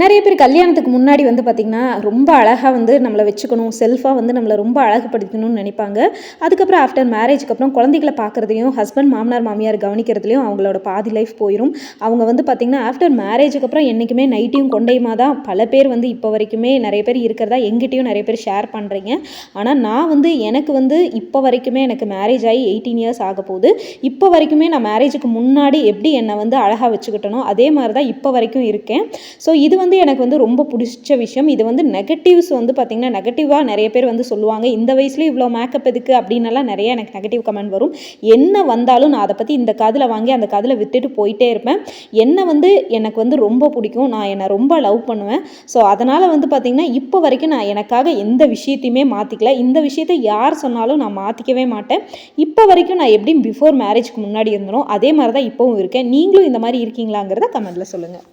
நிறைய பேர் கல்யாணத்துக்கு முன்னாடி வந்து பார்த்திங்கன்னா ரொம்ப அழகாக வந்து நம்மளை வச்சுக்கணும், செல்ஃபாக வந்து நம்மளை ரொம்ப அழகுபடுத்தணும்னு நினைப்பாங்க. அதுக்கப்புறம் ஆஃப்டர் மேரேஜ்க்கு அப்புறம் குழந்தைகளை பார்க்குறதையும் ஹஸ்பண்ட் மாமனார் மாமியார் கவனிக்கிறதுலையும் அவங்களோட பாதி லைஃப் போயிடும். அவங்க வந்து பார்த்திங்கன்னா ஆஃப்டர் மேரேஜுக்கு அப்புறம் என்றைக்குமே நைட்டியும் கொண்டையுமா தான் பல பேர் வந்து இப்போ வரைக்குமே நிறைய பேர் இருக்கிறதா எங்கிட்டையும் நிறைய பேர் ஷேர் பண்ணுறீங்க. ஆனால் நான் வந்து எனக்கு வந்து இப்போ வரைக்குமே எனக்கு மேரேஜ் ஆகி 18 இயர்ஸ் ஆக போகுது. இப்போ வரைக்குமே நான் மேரேஜுக்கு முன்னாடி எப்படி என்னை வந்து அழகாக வச்சுக்கிட்டனோ அதே மாதிரி தான் இப்போ வரைக்கும் இருக்கேன். ஸோ இது வந்து எனக்கு வந்து ரொம்ப பிடிச்ச விஷயம். இது வந்து நெகட்டிவ்ஸ் வந்து பார்த்திங்கன்னா நெகட்டிவாக நிறைய பேர் வந்து சொல்லுவாங்க, இந்த வயசுலேயும் இவ்வளோ மேக்கப் எதுக்கு அப்படின்னலாம் நிறைய எனக்கு நெகட்டிவ் கமெண்ட் வரும். என்ன வந்தாலும் நான் அதை பற்றி இந்த காதில் வாங்கி அந்த காதில் விட்டுட்டு போயிட்டே இருப்பேன். என்னை வந்து எனக்கு வந்து ரொம்ப பிடிக்கும், நான் என்னை ரொம்ப லவ் பண்ணுவேன். ஸோ அதனால் வந்து பார்த்திங்கன்னா இப்போ வரைக்கும் நான் எனக்காக எந்த விஷயத்தையுமே மாற்றிக்கல. இந்த விஷயத்தை யார் சொன்னாலும் நான் மாற்றிக்கவே மாட்டேன். இப்போ வரைக்கும் நான் எப்படி பிஃபோர் மேரேஜ்க்கு முன்னாடி இருந்தனோ அதே மாதிரி தான் இப்போவும் இருக்கேன். நீங்களும் இந்த மாதிரி இருக்கீங்களாங்கிறத கமெண்ட்டில் சொல்லுங்கள்.